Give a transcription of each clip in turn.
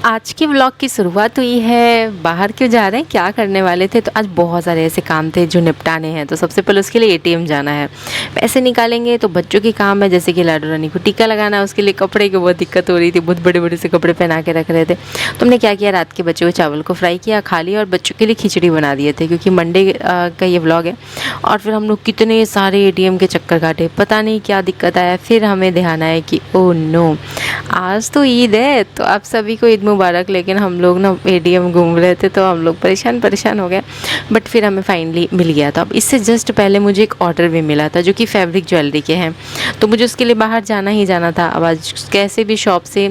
आज के व्लॉग की शुरुआत हुई है। बाहर क्यों जा रहे हैं, क्या करने वाले थे, तो आज बहुत सारे ऐसे काम थे जो निपटाने हैं। तो सबसे पहले उसके लिए एटीएम जाना है, पैसे निकालेंगे। तो बच्चों के काम है, जैसे कि लाडू रानी को टीका लगाना है, उसके लिए कपड़े की बहुत दिक्कत हो रही थी। बहुत बड़े बड़े से कपड़े पहना के रख रहे थे। तो हमने क्या किया, रात के बचे हुए चावल को फ्राई किया, खा लिया और बच्चों के लिए खिचड़ी बना दिए थे, क्योंकि मंडे का ये व्लॉग है। और फिर हम लोग कितने सारे एटीएम के चक्कर काटे, पता नहीं क्या दिक्कत आया। फिर हमें ध्यान आया कि ओह नो, आज तो ईद है, तो आप सभी को ईद मुबारक। लेकिन हम लोग ना एटीएम घूम रहे थे, तो हम लोग परेशान हो गए। बट फिर हमें फाइनली मिल गया था। अब इससे जस्ट पहले मुझे एक ऑर्डर भी मिला था, जो कि फैब्रिक ज्वेलरी के हैं। तो मुझे उसके लिए बाहर जाना ही जाना था। अब आज कैसे भी शॉप से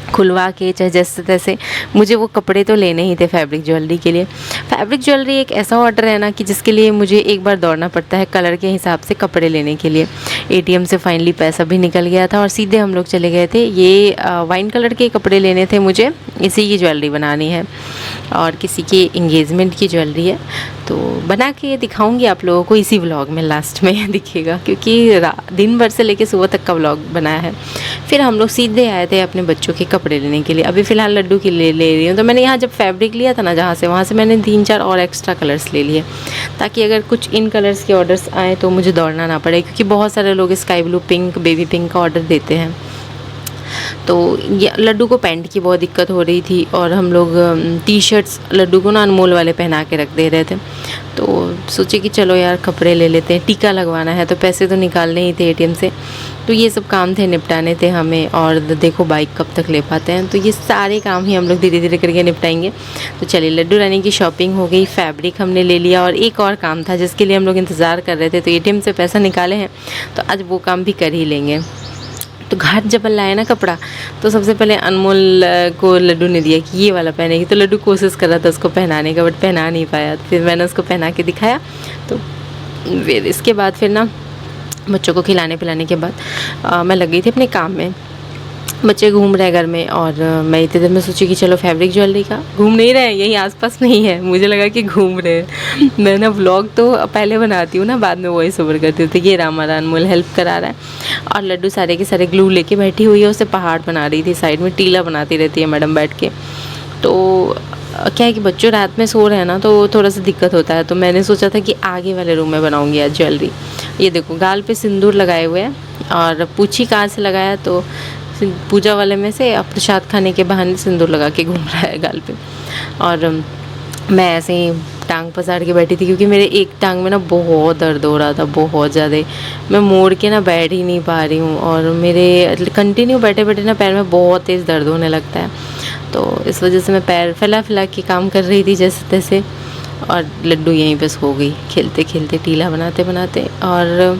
खुलवा के, चाहे जैसे तैसे, मुझे वो कपड़े तो लेने ही थे फैब्रिक ज्वेलरी के लिए। फैब्रिक ज्वेलरी एक ऐसा ऑर्डर है ना कि जिसके लिए मुझे एक बार दौड़ना पड़ता है कलर के हिसाब से कपड़े लेने के लिए। एटीएम से फाइनली पैसा भी निकल गया था और सीधे हम लोग चले गए थे। ये वाइन कलर के कपड़े लेने थे मुझे, इसी की ज्वेलरी बनानी है और किसी की इंगेजमेंट की ज्वेलरी है। तो बना के दिखाऊंगी आप लोगों को इसी व्लॉग में, लास्ट में दिखेगा, क्योंकि दिन भर से लेके सुबह तक का व्लॉग बनाया है। फिर हम लोग सीधे आए थे अपने बच्चों के कपड़े लेने के लिए। अभी फ़िलहाल लड्डू के लिए ले रही हूँ। तो मैंने यहाँ जब फैब्रिक लिया था ना, जहाँ से, वहाँ से मैंने 3-4 और एक्स्ट्रा कलर्स ले लिए, ताकि अगर कुछ इन कलर्स के ऑर्डर्स आए तो मुझे दौड़ना ना पड़े, क्योंकि बहुत सारे लोग sky blue, pink, baby pink का ऑर्डर देते हैं। तो ये लड्डू को पैंट की बहुत दिक्कत हो रही थी और हम लोग टी शर्ट्स लड्डू को ना अनमोल वाले पहना के रख दे रहे थे। तो सोचे कि चलो यार कपड़े ले लेते हैं, टीका लगवाना है, तो पैसे तो निकालने ही थे एटीएम से। तो ये सब काम थे, निपटाने थे हमें। और देखो बाइक कब तक ले पाते हैं, तो ये सारे काम ही हम लोग धीरे धीरे करके निपटाएंगे। तो चलिए, लड्डू रानी की शॉपिंग हो गई, फैब्रिक हमने ले लिया, और एक और काम था जिसके लिए हम लोग इंतज़ार कर रहे थे। तो एटीएम से पैसा निकाले हैं, तो आज वो काम भी कर ही लेंगे। तो घर जब लाए ना कपड़ा, तो सबसे पहले अनमोल को लड्डू ने दिया कि ये वाला पहनेगी। तो लड्डू कोशिश कर रहा था उसको पहनाने का, बट पहना नहीं पाया। तो फिर मैंने उसको पहना के दिखाया। तो फिर इसके बाद फिर ना बच्चों को खिलाने पिलाने के बाद मैं लग गई थी अपने काम में। बच्चे घूम रहे घर में और मैं इतनी देर में सोची कि चलो फैब्रिक ज्वेलरी का। घूम नहीं रहे, यहीं आसपास नहीं है। मुझे लगा कि घूम रहे हैं। मैं ना व्लॉग तो पहले बनाती हूँ ना, बाद में वॉइस ओवर करती हूँ। तो ये हमारा अनमोल हेल्प करा रहा है और लड्डू सारे के सारे ग्लू लेके बैठी हुई है। उसे पहाड़ बना रही थी, साइड में टीला बनाती रहती है मैडम बैठ के। तो क्या है कि बच्चों रात में सो रहे हैं ना, तो थोड़ा सा दिक्कत होता है। तो मैंने सोचा था कि आगे वाले रूम में बनाऊँगी आज ज्वेलरी। ये देखो, गाल पे सिंदूर लगाए हुए हैं और पूछी कहाँ से लगाया, तो पूजा वाले में से प्रसाद खाने के बहाने सिंदूर लगा के घूम रहा है गाल पे। और मैं ऐसे ही टांग पसार के बैठी थी, क्योंकि मेरे एक टांग में ना बहुत दर्द हो रहा था, बहुत ज़्यादा। मैं मोड़ के ना बैठ ही नहीं पा रही हूँ और मेरे कंटिन्यू बैठे बैठे ना पैर में बहुत तेज़ दर्द होने लगता है। तो इस वजह से मैं पैर फैला के काम कर रही थी जैसे तैसे। और लड्डू यहीं पे सो गई, खेलते खेलते, टीला बनाते बनाते। और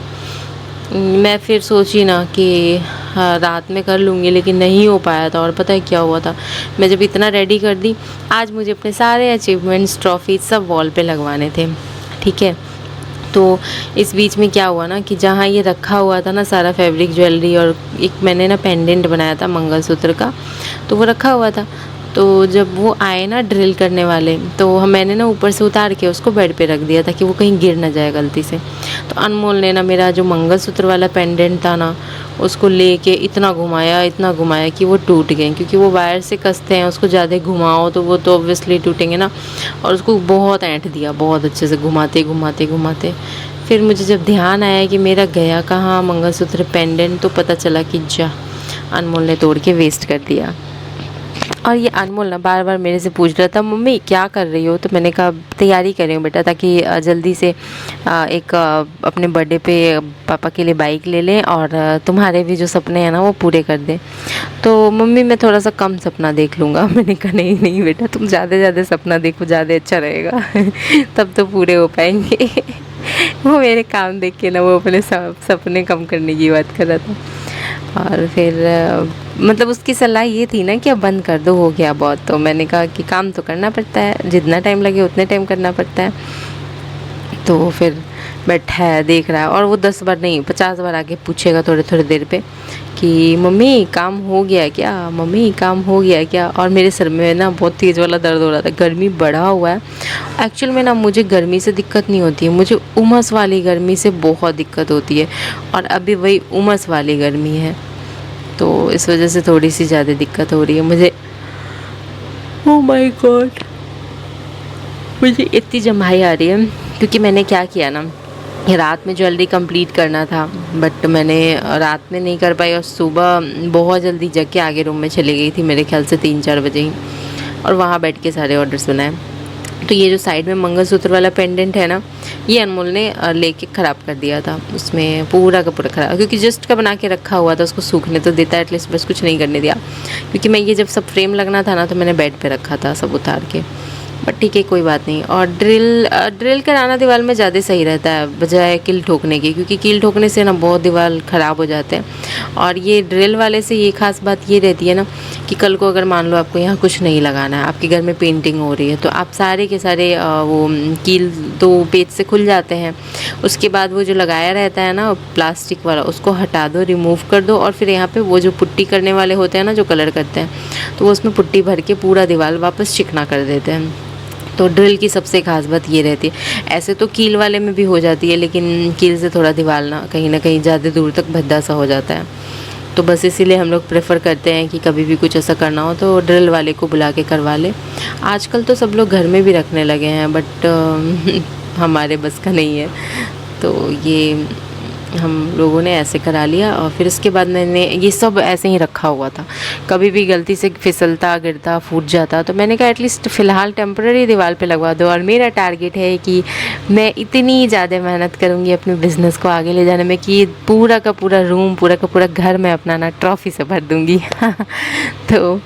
मैं फिर सोची ना कि हाँ रात में कर लूँगी, लेकिन नहीं हो पाया था। और पता है क्या हुआ था, मैं जब इतना रेडी कर दी, आज मुझे अपने सारे अचीवमेंट्स, ट्रॉफी सब वॉल पे लगवाने थे, ठीक है। तो इस बीच में क्या हुआ ना कि जहाँ ये रखा हुआ था ना सारा फैब्रिक ज्वेलरी, और एक मैंने ना पेंडेंट बनाया था मंगलसूत्र का, तो वो रखा हुआ था। तो जब वो आए ना ड्रिल करने वाले, तो मैंने ना ऊपर से उतार के उसको बेड पे रख दिया, ताकि वो कहीं गिर ना जाए गलती से। तो अनमोल ने ना मेरा जो मंगलसूत्र वाला पेंडेंट था ना, उसको लेके इतना घुमाया कि वो टूट गए। क्योंकि वो वायर से कसते हैं, उसको ज़्यादा घुमाओ तो वो तो ऑब्वियसली टूटेंगे ना। और उसको बहुत ऐंठ दिया, बहुत अच्छे से घुमाते। फिर मुझे जब ध्यान आया कि मेरा गया कहाँ मंगलसूत्र पेंडेंट, तो पता चला कि जा, अनमोल ने तोड़ के वेस्ट कर दिया। और ये अनमोल ना बार बार मेरे से पूछ रहा था, मम्मी क्या कर रही हो। तो मैंने कहा तैयारी कर रही हूँ बेटा, ताकि जल्दी से एक अपने बर्थडे पे पापा के लिए बाइक ले लें और तुम्हारे भी जो सपने हैं ना वो पूरे कर दें। तो मम्मी मैं थोड़ा सा कम सपना देख लूँगा। मैंने कहा नहीं बेटा, तुम ज़्यादा सपना देखो, ज़्यादा अच्छा रहेगा। तब तो पूरे हो पाएंगे। वो मेरे काम देख के ना वो अपने सपने कम करने की बात कर रहा था। और फिर मतलब उसकी सलाह ये थी ना कि अब बंद कर दो, हो गया बहुत। तो मैंने कहा कि काम तो करना पड़ता है, जितना टाइम लगे उतने टाइम करना पड़ता है। तो फिर बैठा है, देख रहा है, और वो 10 बार नहीं 50 बार आके पूछेगा थोड़े देर पे कि मम्मी काम हो गया क्या, मम्मी काम हो गया क्या। और मेरे सर में ना बहुत तेज़ वाला दर्द हो रहा था, गर्मी बढ़ा हुआ है। एक्चुअल में ना मुझे गर्मी से दिक्कत नहीं होती है, मुझे उमस वाली गर्मी से बहुत दिक्कत होती है। और अभी वही उमस वाली गर्मी है, तो इस वजह से थोड़ी सी ज़्यादा दिक्कत हो रही है मुझे। ओह माय गॉड, मुझे इतनी जम्हाई आ रही है क्योंकि मैंने क्या किया ना, रात में ज्वेलरी कंप्लीट करना था बट मैंने रात में नहीं कर पाई और सुबह बहुत जल्दी जग के आगे रूम में चली गई थी, मेरे ख्याल से 3-4 बजे ही, और वहाँ बैठ के सारे ऑर्डर्स बनाए। तो ये जो साइड में मंगलसूत्र वाला पेंडेंट है ना, ये अनमोल ने लेके ख़राब कर दिया था, उसमें पूरा का पूरा ख़राब, क्योंकि जस्ट का बना के रखा हुआ था, उसको सूखने तो देता एटलीस्ट, बस कुछ नहीं करने दिया। क्योंकि मैं ये जब सब फ्रेम लगना था ना तो मैंने बेड पे रखा था सब उतार के, बट ठीक है कोई बात नहीं। और ड्रिल कराना दीवार में ज़्यादा सही रहता है बजाय कील ठोकने की, क्योंकि कील ठोकने से ना बहुत दीवार ख़राब हो जाते हैं। और ये ड्रिल वाले से ये खास बात ये रहती है ना कि कल को अगर मान लो आपको यहाँ कुछ नहीं लगाना है, आपके घर में पेंटिंग हो रही है, तो आप सारे के सारे वो कील तो पेज से खुल जाते हैं। उसके बाद वो जो लगाया रहता है ना प्लास्टिक वाला, उसको हटा दो, रिमूव कर दो, और फिर यहाँ पे वो जो पुट्टी करने वाले होते हैं ना जो कलर करते हैं, तो वो उसमें पुट्टी भर के पूरा दीवार वापस चिकना कर देते हैं। तो ड्रिल की सबसे खास बात ये रहती है। ऐसे तो कील वाले में भी हो जाती है, लेकिन कील से थोड़ा दीवार ना कहीं ज़्यादा दूर तक भद्दा सा हो जाता है। तो बस इसीलिए हम लोग प्रेफर करते हैं कि कभी भी कुछ ऐसा करना हो तो ड्रिल वाले को बुला के करवा ले। आजकल तो सब लोग घर में भी रखने लगे हैं, बट हमारे बस का नहीं है, तो ये हम लोगों ने ऐसे करा लिया। और फिर उसके बाद मैंने ये सब ऐसे ही रखा हुआ था, कभी भी गलती से फिसलता गिरता फूट जाता, तो मैंने कहा एटलीस्ट फ़िलहाल टेम्पररी दीवार पे लगवा दो। और मेरा टारगेट है कि मैं इतनी ज़्यादा मेहनत करूँगी अपने बिज़नेस को आगे ले जाने में कि पूरा का पूरा रूम, पूरा का पूरा घर मैं अपना ना ट्रॉफ़ी से भर दूँगी। तो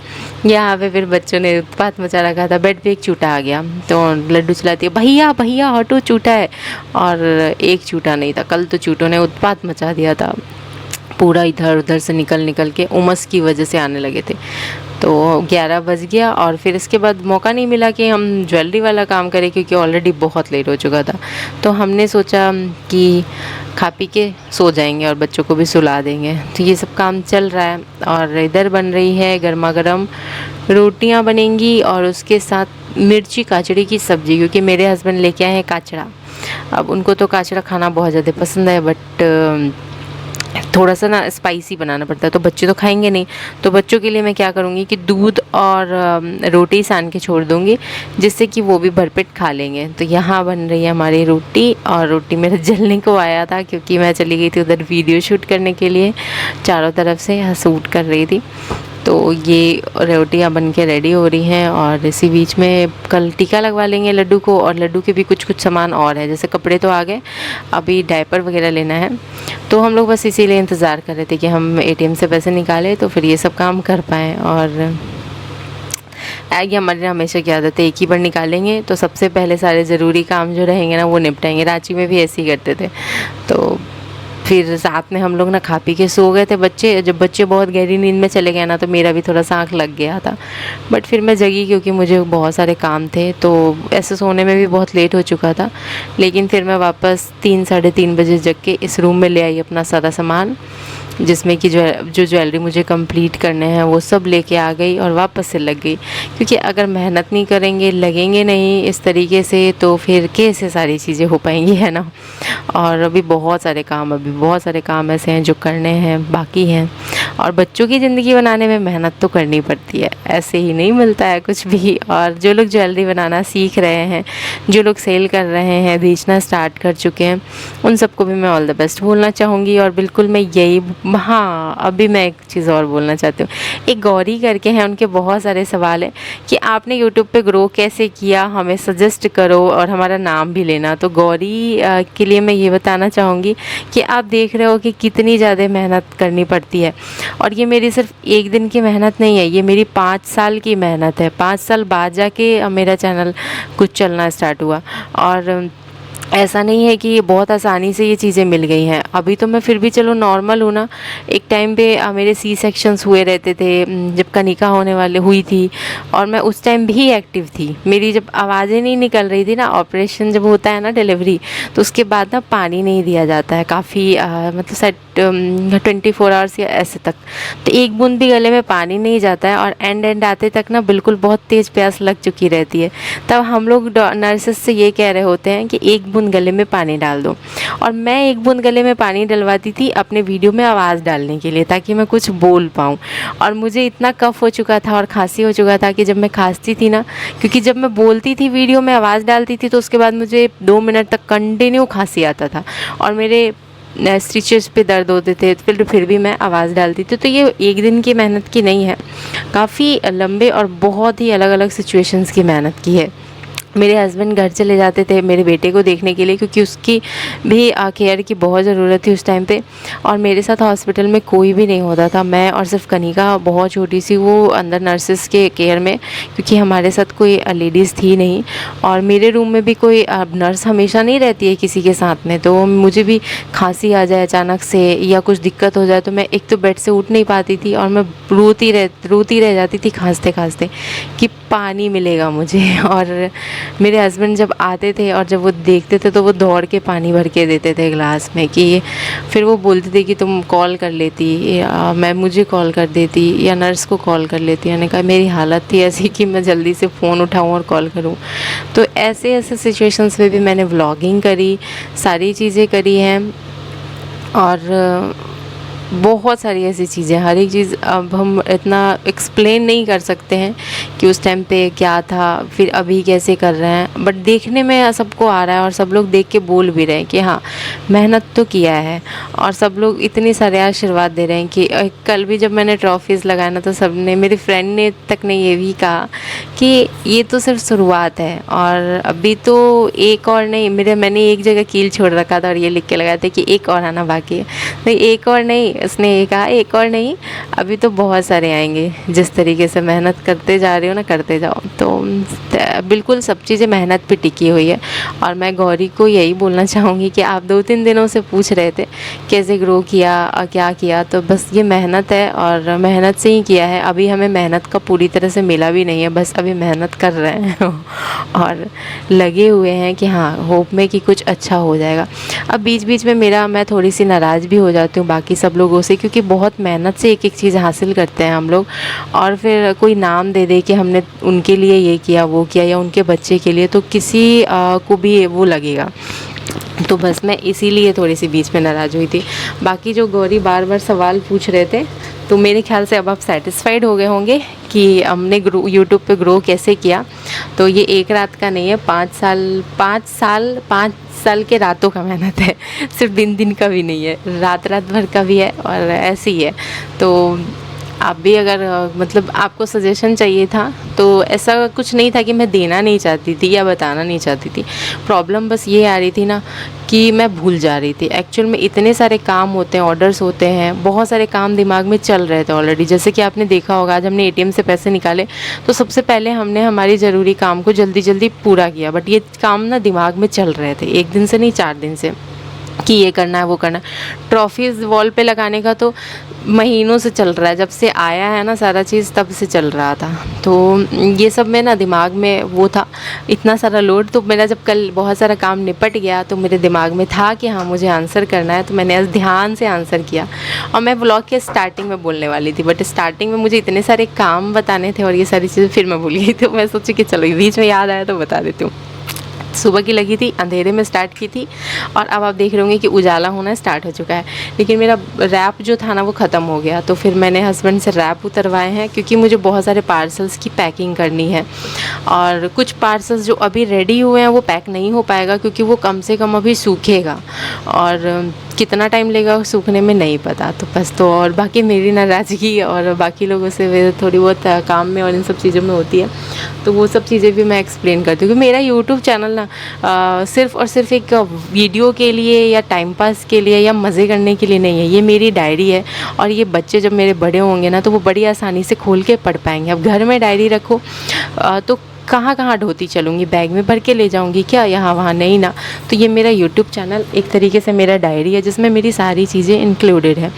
यहाँ पे फिर बच्चों ने उत्पात मचा रखा था, बेड पे एक चूटा आ गया, तो लड्डू चलाती है भैया भैया हटो चूटा है, और एक चूटा नहीं था, कल तो चूटों ने उत्पात मचा दिया था, पूरा इधर उधर से निकल के उमस की वजह से आने लगे थे। तो 11 बज गया और फिर इसके बाद मौका नहीं मिला कि हम ज्वेलरी वाला काम करें, क्योंकि ऑलरेडी बहुत लेट हो चुका था। तो हमने सोचा कि खा पी के सो जाएंगे और बच्चों को भी सुला देंगे। तो ये सब काम चल रहा है, और इधर बन रही है गर्मा गर्म रोटियां बनेंगी और उसके साथ मिर्ची काचड़ी की सब्ज़ी, क्योंकि मेरे हस्बैंड लेके आए हैं काचड़ा। अब उनको तो काचड़ा खाना बहुत ज़्यादा पसंद है, बट थोड़ा सा ना स्पाइसी बनाना पड़ता है, तो बच्चे तो खाएंगे नहीं। तो बच्चों के लिए मैं क्या करूँगी कि दूध और रोटी सान के छोड़ दूँगी, जिससे कि वो भी भरपेट खा लेंगे। तो यहाँ बन रही है हमारी रोटी, और रोटी मेरा जलने को आया था क्योंकि मैं चली गई थी उधर वीडियो शूट करने के लिए, चारों तरफ से यहाँ शूट कर रही थी। तो ये रोटियां बन के रेडी हो रही हैं, और इसी बीच में कल टीका लगवा लेंगे लड्डू को, और लड्डू के भी कुछ सामान और है, जैसे कपड़े तो आ गए, अभी डायपर वगैरह लेना है। तो हम लोग बस इसीलिए इंतज़ार कर रहे थे कि हम एटीएम से पैसे निकालें तो फिर ये सब काम कर पाएँ। और ये हमारी हमेशा की आदत है, एक ही बार निकालेंगे तो सबसे पहले सारे ज़रूरी काम जो रहेंगे ना वो निपटाएंगे। रांची में भी ऐसे ही करते थे। तो फिर साथ में हम लोग ना खा पी के सो गए थे। जब बच्चे बहुत गहरी नींद में चले गए ना, तो मेरा भी थोड़ा सा आँख लग गया था, बट फिर मैं जगी क्योंकि मुझे बहुत सारे काम थे, तो ऐसे सोने में भी बहुत लेट हो चुका था। लेकिन फिर मैं वापस 3-3:30 बजे जग के इस रूम में ले आई अपना सारा सामान, जिसमें कि जो ज्वेलरी मुझे कंप्लीट करने हैं वो सब लेके आ गई और वापस से लग गई। क्योंकि अगर मेहनत नहीं करेंगे, लगेंगे नहीं इस तरीके से, तो फिर कैसे सारी चीज़ें हो पाएंगी, है ना। और अभी बहुत सारे काम ऐसे हैं जो करने हैं, बाकी हैं। और बच्चों की ज़िंदगी बनाने में मेहनत तो करनी पड़ती है, ऐसे ही नहीं मिलता है कुछ भी। और जो लोग ज्वेलरी बनाना सीख रहे हैं, जो लोग सेल कर रहे हैं, बेचना स्टार्ट कर चुके हैं, उन सबको भी मैं ऑल द बेस्ट बोलना चाहूँगी। और बिल्कुल मैं यही, हाँ अभी मैं एक चीज़ और बोलना चाहती हूँ। एक गौरी करके हैं, उनके बहुत सारे सवाल हैं कि आपने यूट्यूब पे ग्रो कैसे किया, हमें सजेस्ट करो और हमारा नाम भी लेना। तो गौरी के लिए मैं ये बताना चाहूँगी कि आप देख रहे हो कि कितनी ज़्यादा मेहनत करनी पड़ती है, और ये मेरी सिर्फ एक दिन की मेहनत नहीं है, ये मेरी 5 साल की मेहनत है। 5 साल बाद जाके मेरा चैनल कुछ चलना स्टार्ट हुआ। और ऐसा नहीं है कि ये बहुत आसानी से ये चीज़ें मिल गई हैं। अभी तो मैं फिर भी चलो नॉर्मल हूँ ना। एक टाइम पे मेरे सी सेक्शंस हुए रहते थे, जब कनिका होने वाले हुई थी, और मैं उस टाइम भी एक्टिव थी। मेरी जब आवाज़ें नहीं निकल रही थी ना, ऑपरेशन जब होता है ना डिलीवरी, तो उसके बाद ना पानी नहीं दिया जाता है काफ़ी, मतलब शायद 24 आवर्स या ऐसे तक, तो एक बूंद भी गले में पानी नहीं जाता है। और एंड आते तक ना बिल्कुल बहुत तेज़ प्यास लग चुकी रहती है। तब हम लोग नर्सेस से ये कह रहे होते हैं कि एक बूंद बूंद गले में पानी डाल दो। और मैं 1 बूंद गले में पानी डलवाती थी अपने वीडियो में आवाज़ डालने के लिए, ताकि मैं कुछ बोल पाऊँ। और मुझे इतना कफ़ हो चुका था और खांसी हो चुका था कि जब मैं खांसती थी ना, क्योंकि जब मैं बोलती थी वीडियो में आवाज़ डालती थी तो उसके बाद मुझे 2 मिनट तक कंटिन्यू खांसी आता था और मेरे स्टिचेस पे दर्द होते थे, फिर भी मैं आवाज़ डालती थी। तो ये एक दिन की मेहनत की नहीं है, काफ़ी लंबे और बहुत ही अलग अलग सिचुएशंस की मेहनत की है। मेरे हस्बैंड घर चले जाते थे मेरे बेटे को देखने के लिए, क्योंकि उसकी भी केयर की बहुत ज़रूरत थी उस टाइम पे। और मेरे साथ हॉस्पिटल में कोई भी नहीं होता था, मैं और सिर्फ कनिका बहुत छोटी सी, वो अंदर नर्सेस के केयर में, क्योंकि हमारे साथ कोई लेडीज़ थी नहीं। और मेरे रूम में भी कोई नर्स हमेशा नहीं रहती है किसी के साथ में, तो मुझे भी खांसी आ जाए अचानक से या कुछ दिक्कत हो जाए तो मैं एक तो बेड से उठ नहीं पाती थी और मैं रोती रह जाती थी खांसते खांसते कि पानी मिलेगा मुझे। और मेरे हस्बैंड जब आते थे और जब वो देखते थे तो वो दौड़ के पानी भर के देते थे गिलास में, कि फिर वो बोलते थे कि तुम कॉल कर लेती या मैं मुझे कॉल कर देती या नर्स को कॉल कर लेती। मैंने कहा मेरी हालत थी ऐसी कि मैं जल्दी से फ़ोन उठाऊँ और कॉल करूँ। तो ऐसे ऐसे सिचुएशंस में भी मैंने व्लॉगिंग करी, सारी चीज़ें करी हैं। और बहुत सारी ऐसी चीज़ें, हर एक चीज़ अब हम इतना एक्सप्लेन नहीं कर सकते हैं कि उस टाइम पे क्या था, फिर अभी कैसे कर रहे हैं। बट देखने में सबको आ रहा है और सब लोग देख के बोल भी रहे हैं कि हाँ मेहनत तो किया है। और सब लोग इतने सारे आशीर्वाद दे रहे हैं कि कल भी जब मैंने ट्रॉफीज़ लगाया ना तो सब ने, मेरी फ्रेंड ने तक ने ये भी कहा कि ये तो सिर्फ शुरुआत है और अभी तो एक और नहीं, मैंने एक जगह कील छोड़ रखा था और ये लिख के लगाया था कि एक और आना बाकी है। तो एक और नहीं, उसने ये कहा एक और नहीं, अभी तो बहुत सारे आएंगे। जिस तरीके से मेहनत करते जा रहे हो ना, करते जाओ। तो बिल्कुल सब चीज़ें मेहनत पे टिकी हुई है। और मैं गौरी को यही बोलना चाहूँगी कि आप 2-3 दिनों से पूछ रहे थे कैसे ग्रो किया और क्या किया, तो बस ये मेहनत है और मेहनत से ही किया है। अभी हमें मेहनत का पूरी तरह से मिला भी नहीं है, बस अभी मेहनत कर रहे हैं और लगे हुए हैं कि हाँ होप में कि कुछ अच्छा हो जाएगा। अब बीच बीच में मैं थोड़ी सी नाराज़ भी हो जाती हूँ बाकी सब लोगों से, क्योंकि बहुत मेहनत से एक एक चीज़ हासिल करते हैं हम लोग। और फिर कोई नाम दे दे कि हमने उनके लिए ये किया वो किया या उनके बच्चे के लिए, तो किसी को भी वो लगेगा। तो बस मैं इसीलिए थोड़ी सी बीच में नाराज़ हुई थी। बाकी जो गौरी बार बार सवाल पूछ रहे थे, तो मेरे ख्याल से अब आप सेटिस्फाइड हो गए होंगे कि हमने यूट्यूब पे ग्रो कैसे किया। तो ये एक रात का नहीं है, 5 साल के रातों का मेहनत है, सिर्फ दिन का भी नहीं है, रात भर का भी है और ऐसे ही है। तो आप भी अगर मतलब आपको सजेशन चाहिए था तो ऐसा कुछ नहीं था कि मैं देना नहीं चाहती थी या बताना नहीं चाहती थी। प्रॉब्लम बस ये आ रही थी ना कि मैं भूल जा रही थी। एक्चुअल में इतने सारे काम होते हैं, ऑर्डर्स होते हैं, बहुत सारे काम दिमाग में चल रहे थे ऑलरेडी। जैसे कि आपने देखा होगा आज हमने एटीएम से पैसे निकाले तो सबसे पहले हमने हमारी ज़रूरी काम को जल्दी जल्दी पूरा किया। बट ये काम ना दिमाग में चल रहे थे 1 दिन से नहीं 4 दिन से, कि ये करना है वो करना है। ट्रॉफीज़ वॉल पे लगाने का तो महीनों से चल रहा है, जब से आया है ना सारा चीज़ तब से चल रहा था। तो ये सब में ना दिमाग में वो था इतना सारा लोड। तो मेरा जब कल बहुत सारा काम निपट गया तो मेरे दिमाग में था कि हाँ मुझे आंसर करना है, तो मैंने आज ध्यान से आंसर किया। और मैं ब्लॉग के स्टार्टिंग में बोलने वाली थी, बट स्टार्टिंग में मुझे इतने सारे काम बताने थे और ये सारी चीज़ें फिर मैं भूल गई। तो मैं सोची कि चलो बीच में याद आया तो बता देती हूँ। सुबह की लगी थी, अंधेरे में स्टार्ट की थी और अब आप देख रहे होंगे कि उजाला होना स्टार्ट हो चुका है। लेकिन मेरा रैप जो था ना वो ख़त्म हो गया, तो फिर मैंने हस्बैंड से रैप उतरवाए हैं, क्योंकि मुझे बहुत सारे पार्सल्स की पैकिंग करनी है। और कुछ पार्सल्स जो अभी रेडी हुए हैं वो पैक नहीं हो पाएगा, क्योंकि वो कम से कम अभी सूखेगा और कितना टाइम लेगा सूखने में नहीं पता। तो बस तो और बाकी मेरी नाराज़गी और बाकी लोगों से थोड़ी बहुत काम में और इन सब चीज़ों में होती है, तो वो सब चीज़ें भी मैं एक्सप्लेन करती हूँ। क्योंकि मेरा यूट्यूब चैनल ना सिर्फ़ और सिर्फ एक वीडियो के लिए या टाइम पास के लिए या मज़े करने के लिए नहीं है, ये मेरी डायरी है। और ये बच्चे जब मेरे बड़े होंगे ना तो वो बड़ी आसानी से खोल के पढ़ पाएंगे। अब घर में डायरी रखो तो कहाँ कहाँ ढोती चलूँगी, बैग में भर के ले जाऊँगी क्या, यहाँ वहाँ नहीं ना। तो ये मेरा यूट्यूब चैनल एक तरीके से मेरा डायरी है, जिसमें मेरी सारी चीज़ें इंक्लूडेड है।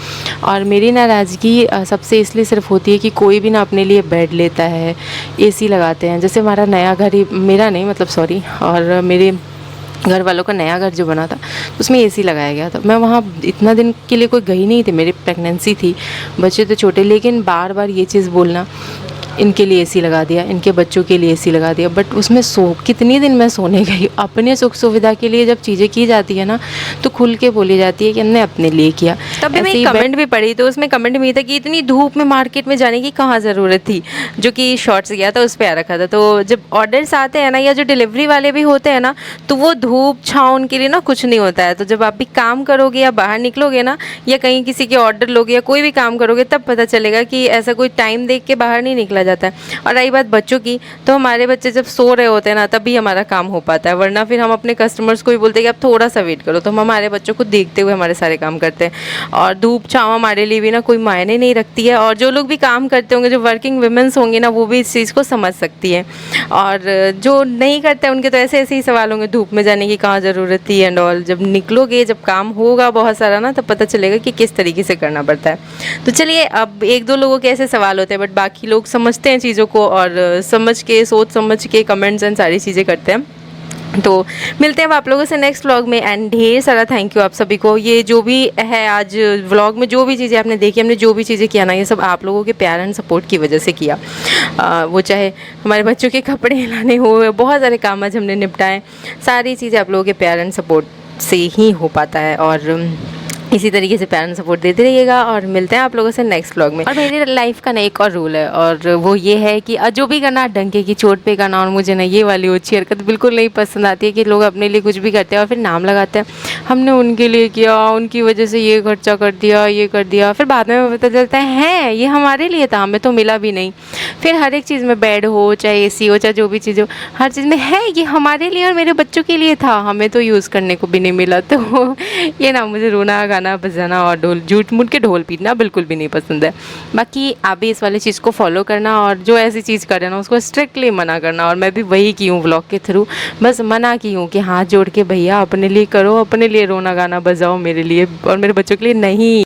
और मेरी नाराज़गी सबसे इसलिए सिर्फ होती है कि कोई भी ना अपने लिए बेड लेता है, एसी लगाते हैं। जैसे हमारा नया घर ही, मेरा नहीं मतलब सॉरी, और मेरे घर वालों का नया घर जो बना था तो उसमें एसी लगाया गया था। मैं वहाँ इतना दिन के लिए कोई गई नहीं थी, मेरी प्रेगनेंसी थी, बच्चे तो छोटे। लेकिन बार बार ये चीज़ बोलना इनके लिए एसी लगा दिया, इनके बच्चों के लिए एसी लगा दिया, बट उसमें कितनी दिन मैं सोने गई। अपने सुख सुविधा के लिए जब चीज़ें की जाती है ना तो खुल के बोली जाती है कि हमने अपने लिए किया। तब मैं कमेंट भी पढ़ी तो उसमें कमेंट में था कि इतनी धूप में मार्केट में जाने की कहाँ ज़रूरत थी, जो कि शॉर्ट्स गया था उस पर आ रखा था। तो जब ऑर्डर्स आते हैं ना या जो डिलीवरी वाले भी होते हैं ना तो वो धूप छाँव उनके लिए ना कुछ नहीं होता है। तो जब आप भी काम करोगे या बाहर निकलोगे ना या कहीं किसी के ऑर्डर लोगे या कोई भी काम करोगे तब पता चलेगा कि ऐसा कोई टाइम देख के बाहर नहीं निकला जाता है। और रही बात बच्चों की, तो हमारे बच्चे जब सो रहे होते हैं ना तभी हमारा काम हो पाता है, वरना फिर हम अपने कस्टमर्स को भी बोलते हैं कि आप थोड़ा सा वेट करो। तो हम हमारे बच्चों को देखते हुए हमारे सारे काम करते हैं। और धूप छाँव हमारे लिए भी ना कोई मायने नहीं रखती है। और जो लोग भी काम करते होंगे, जो वर्किंग वुमेन्स होंगी ना, वो भी इस चीज़ को समझ सकती है। और जो नहीं करते उनके तो ऐसे ऐसे ही सवाल होंगे, धूप में जाने की कहाँ ज़रूरत थी एंड ऑल। जब निकलोगे, जब काम होगा बहुत सारा ना, तब पता चलेगा कि किस तरीके से करना पड़ता है। तो चलिए, अब एक दो लोगों के ऐसे सवाल होते हैं बट बाकी लोग समझते हैं चीज़ों को और समझ के, सोच समझ के कमेंट्स एंड सारी चीज़ें करते हैं। तो मिलते हैं अब आप लोगों से नेक्स्ट व्लॉग में एंड ढेर सारा थैंक यू आप सभी को। ये जो भी है आज व्लॉग में जो भी चीज़ें आपने देखी, हमने जो भी चीज़ें किया ना, ये सब आप लोगों के प्यार एंड सपोर्ट की वजह से किया। वो चाहे हमारे बच्चों के कपड़े लाने हो, बहुत सारे काम आज हमने निपटाए, सारी चीज़ें आप लोगों के प्यार एंड सपोर्ट से ही हो पाता है। और इसी तरीके से प्यार एंड सपोर्ट देते रहिएगा और मिलते हैं आप लोगों से नेक्स्ट व्लॉग में। और मेरी लाइफ का ना एक और रूल है और वो ये है कि जो भी करना डंके की चोट पे करना। और मुझे ना ये वाली अच्छी हरकत बिल्कुल नहीं पसंद आती है कि लोग अपने लिए कुछ भी करते हैं और फिर नाम लगाते हैं हमने उनके लिए किया, उनकी वजह से ये खर्चा कर दिया, ये कर दिया, फिर बाद में पता चलता है ये हमारे लिए था, हमें तो मिला भी नहीं। फिर हर एक चीज़ में, बेड हो चाहे एसी हो चाहे जो भी चीज़ हो, हर चीज़ में है ये हमारे लिए और मेरे बच्चों के लिए था, हमें तो यूज़ करने को भी नहीं मिला। तो ये ना मुझे रोना गाना बजाना और ढोल झूठ मूठ के ढोल पीटना बिल्कुल भी नहीं पसंद है। बाकी आप भी इस वाली चीज़ को फॉलो करना और जो ऐसी चीज़ करे ना उसको स्ट्रिक्टली मना करना। और मैं भी वही की हूँ व्लॉग के थ्रू, बस मना की हूँ कि हाथ जोड़ के भैया अपने लिए करो, अपने लिए रोना गाना बजाओ, मेरे लिए और मेरे बच्चों के लिए नहीं।